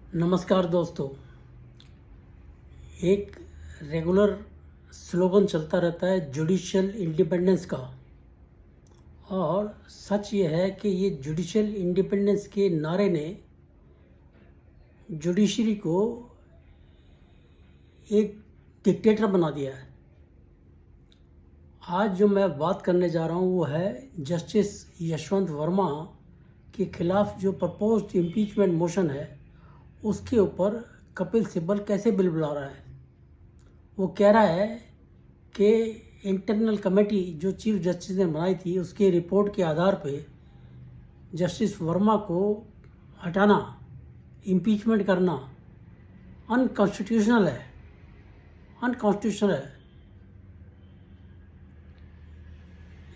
नमस्कार दोस्तों। एक रेगुलर स्लोगन चलता रहता है जुडिशियल इंडिपेंडेंस का। और सच ये है कि ये जुडिशियल इंडिपेंडेंस के नारे ने जुडिशरी को एक डिक्टेटर बना दिया है। आज जो मैं बात करने जा रहा हूँ वो है जस्टिस यशवंत वर्मा के खिलाफ जो प्रपोज्ड इम्पीचमेंट मोशन है उसके ऊपर कपिल सिब्बल कैसे बिल बुला रहा है। वो कह रहा है कि इंटरनल कमेटी जो चीफ जस्टिस ने बनाई थी उसकी रिपोर्ट के आधार पे जस्टिस वर्मा को हटाना, इम्पीचमेंट करना अनकॉन्स्टिट्यूशनल है।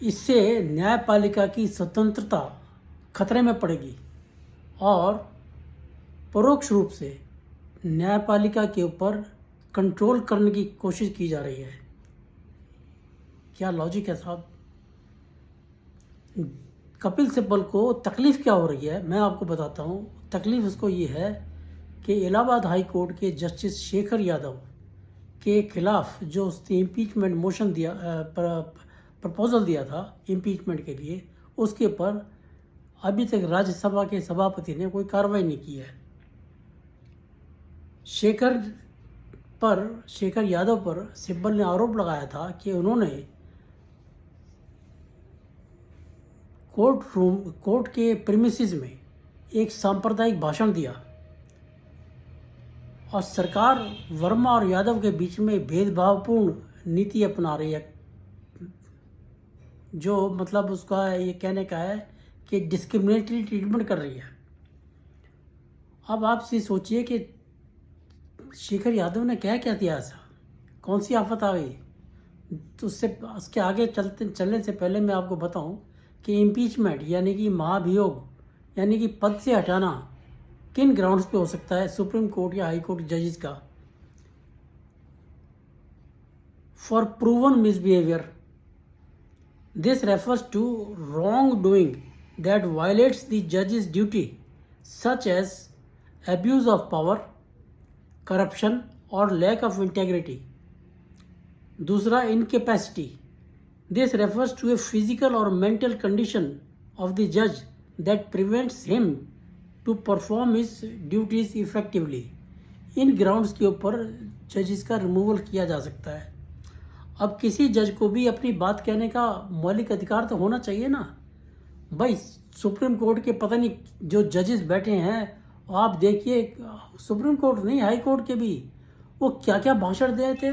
इससे न्यायपालिका की स्वतंत्रता खतरे में पड़ेगी और परोक्ष रूप से न्यायपालिका के ऊपर कंट्रोल करने की कोशिश की जा रही है। क्या लॉजिक है साहब? कपिल सिब्बल को तकलीफ क्या हो रही है मैं आपको बताता हूँ। तकलीफ उसको ये है कि इलाहाबाद हाई कोर्ट के जस्टिस शेखर यादव के खिलाफ जो उसने इम्पीचमेंट मोशन दिया, प्रपोजल दिया था इम्पीचमेंट के लिए, उसके ऊपर अभी तक राज्यसभा के सभापति ने कोई कार्रवाई नहीं की है। शेखर यादव पर सिब्बल ने आरोप लगाया था कि उन्होंने कोर्ट के प्रीमिसेस में एक सांप्रदायिक भाषण दिया और सरकार वर्मा और यादव के बीच में भेदभावपूर्ण नीति अपना रही है। जो मतलब उसका ये कहने का है कि डिस्क्रिमिनेटरी ट्रीटमेंट कर रही है। अब आप से सोचिए कि शेखर यादव ने क्या क्या किया ऐसा, कौन सी आफत आ गई। तो उसके आगे चलने से पहले मैं आपको बताऊं कि इम्पीचमेंट यानी कि महाभियोग यानी कि पद से हटाना किन ग्राउंड्स पे हो सकता है सुप्रीम कोर्ट या हाई कोर्ट जजेस का। For proven misbehaviour, this refers to wrong doing that violates the जजेस duty such as abuse of power, corruption और लैक ऑफ इंटेग्रिटी। दूसरा, incapacity, this refers to a physical और mental condition of the जज that prevents him to perform his duties effectively. इन grounds के ऊपर जजेस का रिमूवल किया जा सकता है। अब किसी जज को भी अपनी बात कहने का मौलिक अधिकार तो होना चाहिए ना भाई। सुप्रीम कोर्ट के पता नहीं जो जजेस बैठे हैं, आप देखिए, सुप्रीम कोर्ट नहीं हाई कोर्ट के भी, वो क्या क्या भाषण दे थे।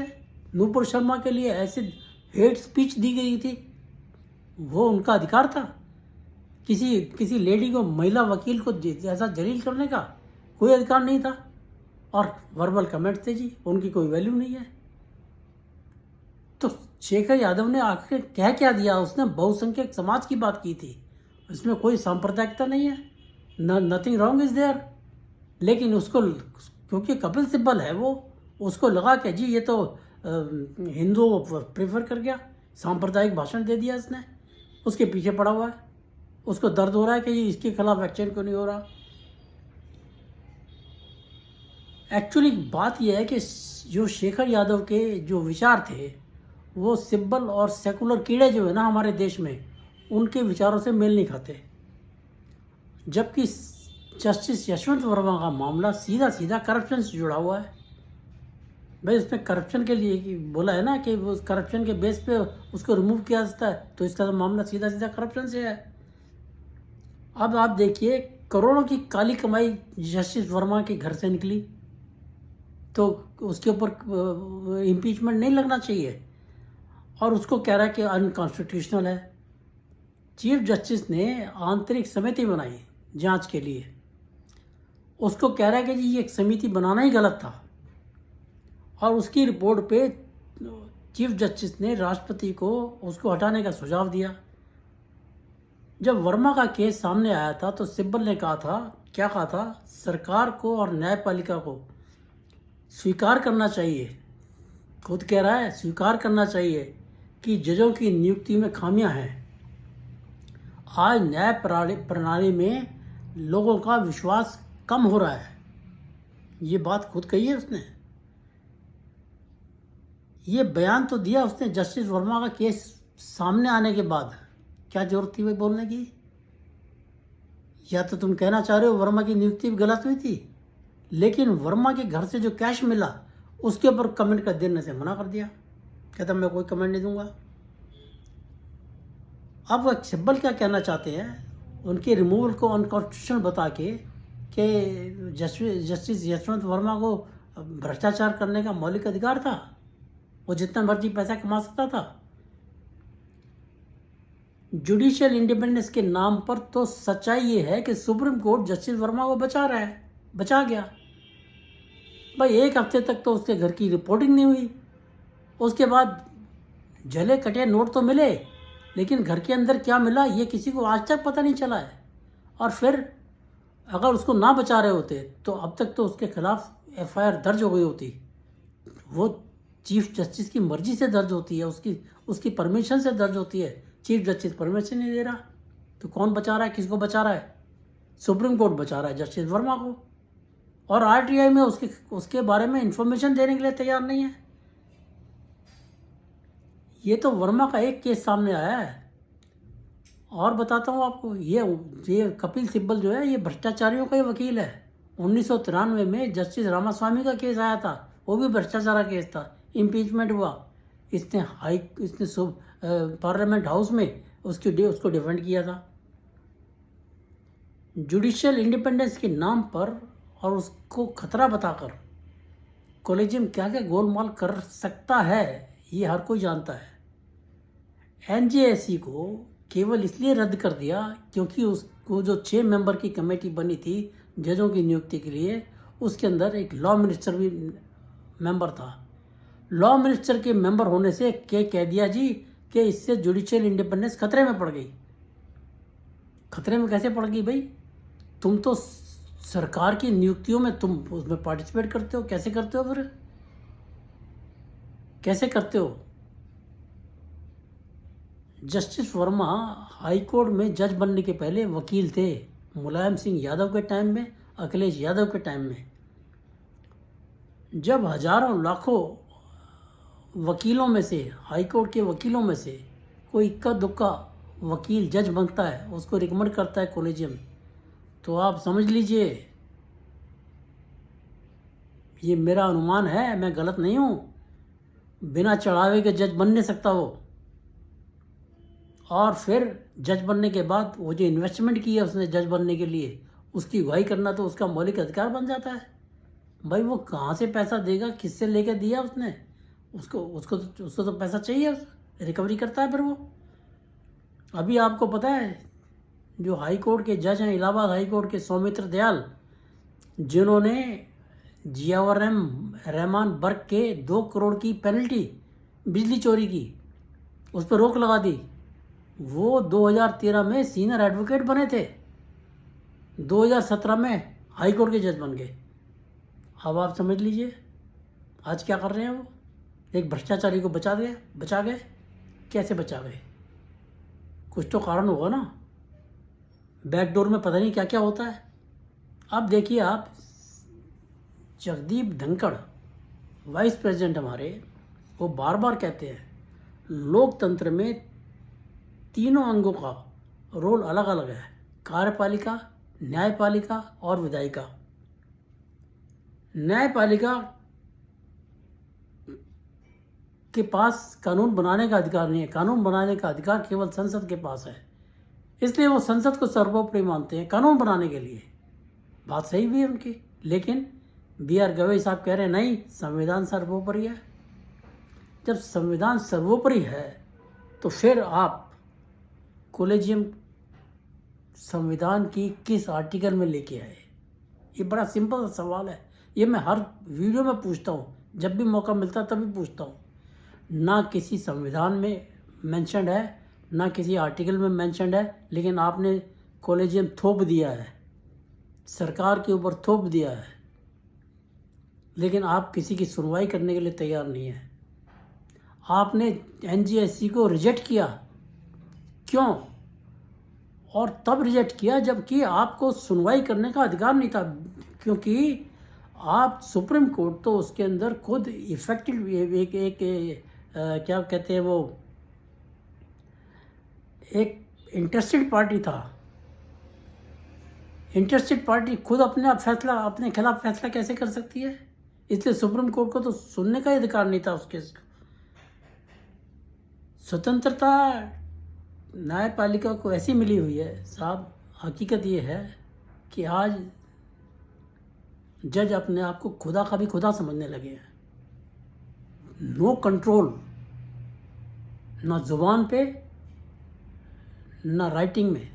नूपुर शर्मा के लिए ऐसे हेट स्पीच दी गई थी, वो उनका अधिकार था। किसी लेडी को, महिला वकील को ऐसा जलील करने का कोई अधिकार नहीं था। और वर्बल कमेंट थे जी, उनकी कोई वैल्यू नहीं है। तो शेखर यादव ने आखिर क्या क्या दिया? उसने बहुसंख्यक समाज की बात की थी, इसमें कोई सांप्रदायिकता नहीं है, नथिंग रॉन्ग इज देयर। लेकिन उसको, क्योंकि कपिल सिब्बल है, वो उसको लगा कि जी ये तो हिंदुओं को प्रेफर कर गया, सांप्रदायिक भाषण दे दिया इसने, उसके पीछे पड़ा हुआ है। उसको दर्द हो रहा है कि जी इसके खिलाफ एक्शन क्यों नहीं हो रहा। एक्चुअली बात यह है कि जो शेखर यादव के जो विचार थे वो सिब्बल और सेकुलर कीड़े जो है ना हमारे देश में, उनके विचारों से मेल नहीं खाते। जबकि जस्टिस यशवंत वर्मा का मामला सीधा करप्शन से जुड़ा हुआ है। भाई उसने करप्शन के लिए बोला है ना कि वो करप्शन के बेस पे उसको रिमूव किया जाता है, तो इसका मामला सीधा करप्शन से है। अब आप देखिए, करोड़ों की काली कमाई जस्टिस वर्मा के घर से निकली, तो उसके ऊपर इम्पीचमेंट नहीं लगना चाहिए। और उसको कह रहा है कि अनकॉन्स्टिट्यूशनल है। चीफ जस्टिस ने आंतरिक समिति बनाई जांच के लिए, उसको कह रहा है कि जी ये एक समिति बनाना ही गलत था। और उसकी रिपोर्ट पे चीफ जस्टिस ने राष्ट्रपति को उसको हटाने का सुझाव दिया। जब वर्मा का केस सामने आया था तो सिब्बल ने कहा था, सरकार को और न्यायपालिका को स्वीकार करना चाहिए, खुद कह रहा है स्वीकार करना चाहिए कि जजों की नियुक्ति में खामियां हैं। आज न्याय प्रणाली में लोगों का विश्वास कम हो रहा है। ये बात खुद कही है उसने। ये बयान तो दिया उसने जस्टिस वर्मा का केस सामने आने के बाद। क्या जरूरत थी भाई बोलने की? या तो तुम कहना चाह रहे हो वर्मा की नियुक्ति भी गलत हुई थी, लेकिन वर्मा के घर से जो कैश मिला उसके ऊपर कमेंट कर देने से मना कर दिया, कहता मैं कोई कमेंट नहीं दूंगा। अब सिब्बल क्या कहना चाहते हैं, उनके रिमूवल को अनकॉन्स्टिट्यूशनल बता के कि जस्टिस यशवंत वर्मा को भ्रष्टाचार करने का मौलिक अधिकार था, वो जितना मर्जी पैसा कमा सकता था। जुडिशियल इंडिपेंडेंस के नाम पर तो सच्चाई ये है कि सुप्रीम कोर्ट जस्टिस वर्मा को बचा रहा है, बचा गया भाई। एक हफ्ते तक तो उसके घर की रिपोर्टिंग नहीं हुई, उसके बाद जले कटे नोट तो मिले, लेकिन घर के अंदर क्या मिला ये किसी को आज तक पता नहीं चला है। और फिर अगर उसको ना बचा रहे होते तो अब तक तो उसके खिलाफ एफआईआर दर्ज हो गई होती। वो चीफ जस्टिस की मर्जी से दर्ज होती है, उसकी परमिशन से दर्ज होती है। चीफ जस्टिस परमिशन नहीं दे रहा तो कौन बचा रहा है? किसको बचा रहा है? सुप्रीम कोर्ट बचा रहा है जस्टिस वर्मा को। और आरटीआई में उसके बारे में इंफॉर्मेशन देने के लिए तैयार नहीं है। ये तो वर्मा का एक केस सामने आया है। और बताता हूँ आपको, ये कपिल सिब्बल जो है ये भ्रष्टाचारियों का ही वकील है। 1993 में जस्टिस रामास्वामी का केस आया था, वो भी भ्रष्टाचार का केस था, इम्पीचमेंट हुआ। इसने पार्लियामेंट हाउस में उसको डिफेंड किया था। जुडिशियल इंडिपेंडेंस के नाम पर और उसको खतरा बताकर कॉलेजियम क्या क्या गोलमाल कर सकता है ये हर कोई जानता है। एनजेएससी को केवल इसलिए रद्द कर दिया क्योंकि उसको जो 6 मेंबर की कमेटी बनी थी जजों की नियुक्ति के लिए, उसके अंदर एक लॉ मिनिस्टर भी मेंबर था। लॉ मिनिस्टर के मेंबर होने से कह दिया जी कि इससे जुडिशियल इंडिपेंडेंस खतरे में पड़ गई। खतरे में कैसे पड़ गई भाई? तुम तो सरकार की नियुक्तियों में तुम उसमें पार्टिसिपेट करते हो, कैसे करते हो? फिर कैसे करते हो? जस्टिस वर्मा हाई कोर्ट में जज बनने के पहले वकील थे, मुलायम सिंह यादव के टाइम में, अखिलेश यादव के टाइम में। जब हजारों लाखों वकीलों में से, हाई कोर्ट के वकीलों में से कोई इक्का दुक्का वकील जज बनता है, उसको रिकमेंड करता है कॉलेजियम, तो आप समझ लीजिए, ये मेरा अनुमान है, मैं गलत नहीं हूँ, बिना चढ़ावे के जज बन नहीं सकता वो। और फिर जज बनने के बाद वो जो इन्वेस्टमेंट की है उसने जज बनने के लिए, उसकी अगुवाई करना तो उसका मौलिक अधिकार बन जाता है। भाई वो कहाँ से पैसा देगा, किससे लेके दिया उसने? उसको तो पैसा चाहिए, रिकवरी करता है फिर वो। अभी आपको पता है जो हाई कोर्ट के जज हैं, इलाहाबाद हाई कोर्ट के सौमित्र दयाल, जिन्होंने जियावर रहमान बर्क के 2 करोड़ की पेनल्टी बिजली चोरी की, उस पर रोक लगा दी, वो 2013 में सीनियर एडवोकेट बने थे, 2017 में हाई कोर्ट के जज बन गए। अब आप समझ लीजिए आज क्या कर रहे हैं वो। एक भ्रष्टाचारी को बचा गए। कैसे बचा गए? कुछ तो कारण होगा ना। बैकडोर में पता नहीं क्या क्या होता है। अब देखिए आप, जगदीप धनखड़ वाइस प्रेसिडेंट हमारे, वो बार बार कहते हैं लोकतंत्र में तीनों अंगों का रोल अलग अलग है, कार्यपालिका, न्यायपालिका और विधायिका। न्यायपालिका के पास कानून बनाने का अधिकार नहीं है, कानून बनाने का अधिकार केवल संसद के पास है, इसलिए वो संसद को सर्वोपरि मानते हैं कानून बनाने के लिए। बात सही भी है उनकी, लेकिन BR गवई साहब कह रहे हैं नहीं, संविधान सर्वोपरि है। जब संविधान सर्वोपरि है तो फिर आप कॉलेजियम संविधान की किस आर्टिकल में लेके आए? ये बड़ा सिंपल सवाल है, ये मैं हर वीडियो में पूछता हूँ, जब भी मौका मिलता है तभी पूछता हूँ। ना किसी संविधान में मेंशन्ड है, ना किसी आर्टिकल में मेंशन्ड है, लेकिन आपने कॉलेजियम थोप दिया है, सरकार के ऊपर थोप दिया है, लेकिन आप किसी की सुनवाई करने के लिए तैयार नहीं है। आपने NGSC को रिजेक्ट किया, क्यों? और तब रिजेक्ट किया जबकि आपको सुनवाई करने का अधिकार नहीं था, क्योंकि आप सुप्रीम कोर्ट तो उसके अंदर खुद इफेक्टिव एक क्या कहते हैं वो, एक इंटरेस्टेड पार्टी था। इंटरेस्टेड पार्टी खुद अपने फैसला, अपने खिलाफ फैसला कैसे कर सकती है? इसलिए सुप्रीम कोर्ट को तो सुनने का ही अधिकार नहीं था उसके। स्वतंत्रता न्यायपालिका को ऐसी मिली हुई है साहब, हकीकत ये है कि आज जज अपने आप को खुदा का भी खुदा समझने लगे हैं। नो कंट्रोल, ना जुबान पे ना राइटिंग में,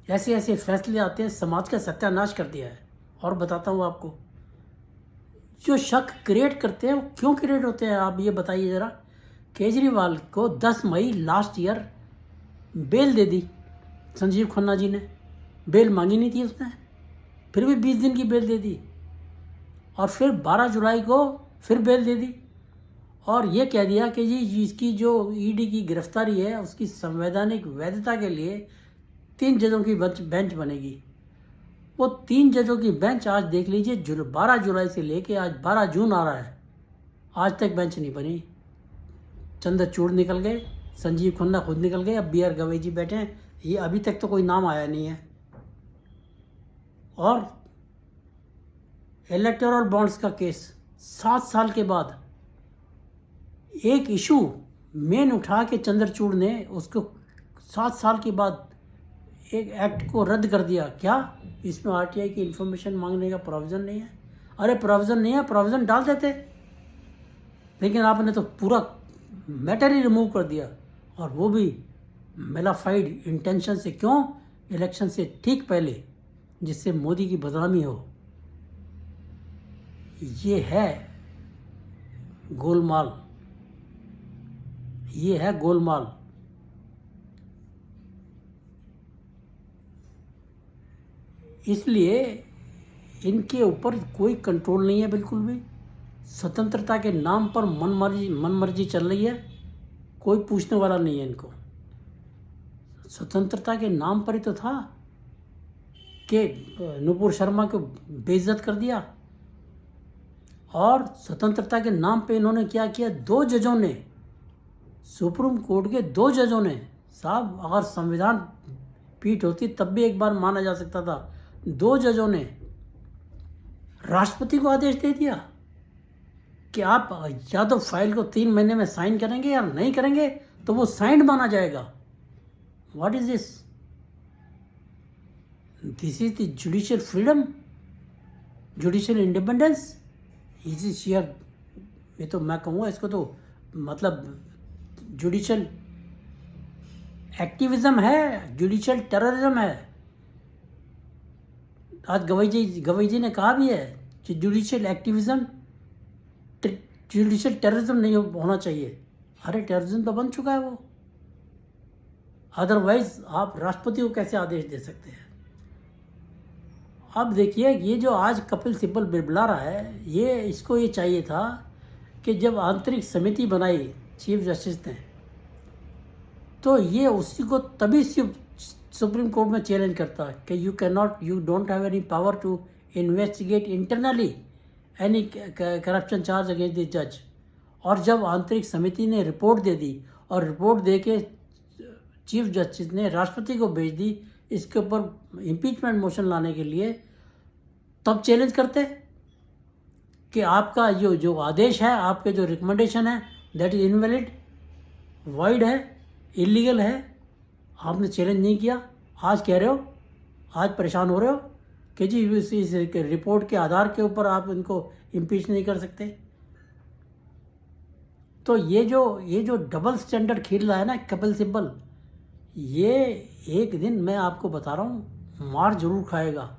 ऐसे ऐसे फैसले आते हैं, समाज का सत्यानाश कर दिया है। और बताता हूँ आपको, जो शक क्रिएट करते हैं वो क्यों क्रिएट होते हैं, आप ये बताइए ज़रा। केजरीवाल को 10 मई लास्ट ईयर बेल दे दी संजीव खन्ना जी ने। बेल मांगी नहीं थी उसने, फिर भी 20 दिन की बेल दे दी। और फिर 12 जुलाई को फिर बेल दे दी और ये कह दिया कि जी इसकी जो ईडी की गिरफ्तारी है उसकी संवैधानिक वैधता के लिए 3 जजों की बेंच बनेगी। वो 3 जजों की बेंच आज देख लीजिए, 12 जुलाई से लेके आज 12 जून आ रहा है, आज तक बेंच नहीं बनी। चंद्रचूड़ निकल गए, संजीव खन्ना खुद निकल गए, अब BR गवई जी बैठे हैं, ये अभी तक तो कोई नाम आया नहीं है। और इलेक्टोरल बॉन्ड्स का केस 7 साल के बाद एक इशू मेन उठा के चंद्रचूड़ ने उसको 7 साल के बाद एक एक्ट को रद्द कर दिया। क्या इसमें RTI की इंफॉर्मेशन मांगने का प्रोविज़न नहीं है? अरे प्रोविज़न नहीं है, प्रोविज़न डाल देते, लेकिन आपने तो पूरा मैटर ही रिमूव कर दिया, और वो भी मेलाफाइड इंटेंशन से। क्यों? इलेक्शन से ठीक पहले, जिससे मोदी की बदनामी हो। ये है गोलमाल, ये है गोलमाल। इसलिए इनके ऊपर कोई कंट्रोल नहीं है बिल्कुल भी। स्वतंत्रता के नाम पर मनमर्जी चल रही है, कोई पूछने वाला नहीं है इनको। स्वतंत्रता के नाम पर ही तो था कि नुपुर शर्मा को बेइज्जत कर दिया, और स्वतंत्रता के नाम पे इन्होंने क्या किया, 2 जजों ने, सुप्रीम कोर्ट के 2 जजों ने, साहब अगर संविधान पीठ होती तब भी एक बार माना जा सकता था, 2 जजों ने राष्ट्रपति को आदेश दे दिया कि आप या तो फाइल को 3 महीने में साइन करेंगे या नहीं करेंगे तो वो साइंड माना जाएगा। What is this? This is the judicial freedom, judicial independence. Is share, ये तो मैं कहूँगा इसको तो मतलब जुडिशियल एक्टिविज्म है, जुडिशियल टेररिज्म है। आज गवई जी ने कहा भी है कि जुडिशियल एक्टिविज्म, जुडिशियल टेररिज्म नहीं होना चाहिए। अरे टेररिज्म तो बन चुका है वो, अदरवाइज आप राष्ट्रपति को कैसे आदेश दे सकते हैं? अब देखिए, ये जो आज कपिल सिब्बल बिरबला रहा है, ये इसको ये चाहिए था कि जब आंतरिक समिति बनाई चीफ जस्टिस ने, तो ये उसी को तभी सुप्रीम कोर्ट में चैलेंज करता है कि you don't have any power to investigate internally any corruption charge against the जज। और जब आंतरिक समिति ने रिपोर्ट दे दी और रिपोर्ट दे के चीफ जस्टिस ने राष्ट्रपति को भेज दी इसके ऊपर इम्पीचमेंट मोशन लाने के लिए, तब चैलेंज करते कि आपका जो आदेश है, आपके जो रिकमेंडेशन है, दैट इज इनवैलिड, वाइड है, इलीगल है। आपने चैलेंज नहीं किया, आज कह रहे हो, आज परेशान हो रहे हो कि जी इस रिपोर्ट के आधार के ऊपर आप इनको इम्पीच नहीं कर सकते। तो ये जो डबल स्टैंडर्ड खेल रहा है ना कपिल सिब्बल, ये एक दिन मैं आपको बता रहा हूँ मार जरूर खाएगा।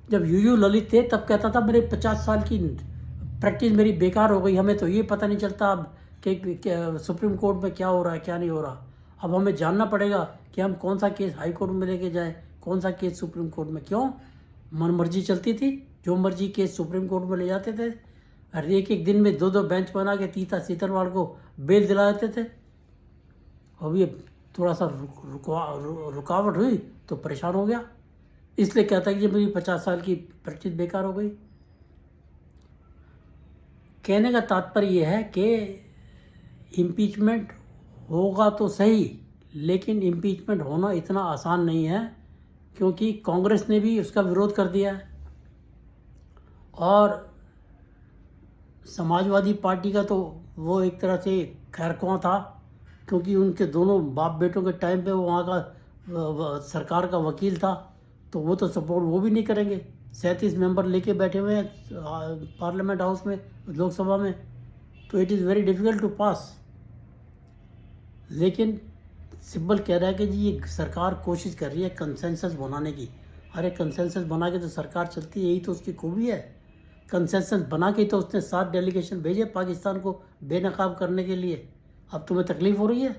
जब यूयू ललित थे तब कहता था मेरे 50 साल की प्रैक्टिस मेरी बेकार हो गई, हमें तो ये पता नहीं चलता अब कि सुप्रीम कोर्ट में क्या हो रहा है क्या नहीं हो रहा। अब हमें जानना पड़ेगा कि हम कौन सा केस हाई कोर्ट में लेके जाएं, कौन सा केस सुप्रीम कोर्ट में। क्यों? मनमर्जी चलती थी, जो मर्जी केस सुप्रीम कोर्ट में ले जाते थे। अरे एक दिन में 2 बेंच बना के तीता सीतरवाल को बेल दिला देते थे। अभी थोड़ा सा रुकावट हुई तो परेशान हो गया, इसलिए कहता है कि मेरी 50 साल की प्रैक्टिस बेकार हो गई। कहने का तात्पर्य यह है कि इम्पीचमेंट होगा तो सही, लेकिन इम्पीचमेंट होना इतना आसान नहीं है, क्योंकि कांग्रेस ने भी उसका विरोध कर दिया है और समाजवादी पार्टी का तो वो एक तरह से खैरख्वाह था, क्योंकि उनके दोनों बाप बेटों के टाइम पे वो वहाँ का सरकार का वकील था, तो वो तो सपोर्ट वो भी नहीं करेंगे। 37 मेंबर लेके बैठे हुए हैं पार्लियामेंट हाउस में, लोकसभा में, तो it is very difficult to pass. लेकिन सिब्बल कह रहा है कि जी ये सरकार कोशिश कर रही है कंसेंसस बनाने की। अरे कंसेंसस बना के तो सरकार चलती है, यही तो उसकी खूबी है। कंसेंसस बना के तो उसने 7 डेलीगेशन भेजे पाकिस्तान को बेनकाब करने के लिए। अब तुम्हें तकलीफ़ हो रही है?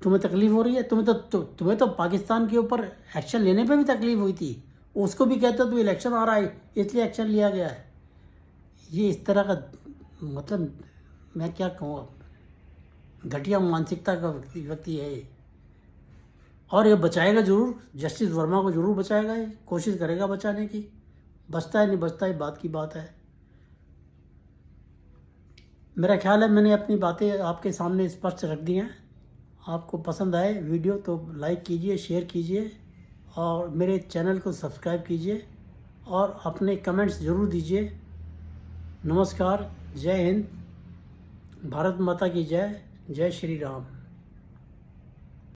तुम्हें तो पाकिस्तान के ऊपर एक्शन लेने पे भी तकलीफ़ हुई थी। उसको भी कहते हो तो इलेक्शन आ रहा है इसलिए एक्शन लिया गया है। ये इस तरह का, मतलब मैं क्या कहूँ, घटिया मानसिकता का व्यक्ति है ये। और ये बचाएगा ज़रूर, जस्टिस वर्मा को ज़रूर बचाएगा, ये कोशिश करेगा बचाने की। बचता है नहीं बचता है बात की बात है। मेरा ख्याल है मैंने अपनी बातें आपके सामने स्पष्ट रख दी हैं। आपको पसंद आए वीडियो तो लाइक कीजिए, शेयर कीजिए और मेरे चैनल को सब्सक्राइब कीजिए और अपने कमेंट्स ज़रूर दीजिए। नमस्कार, जय हिंद, भारत माता की जय, जय श्री राम।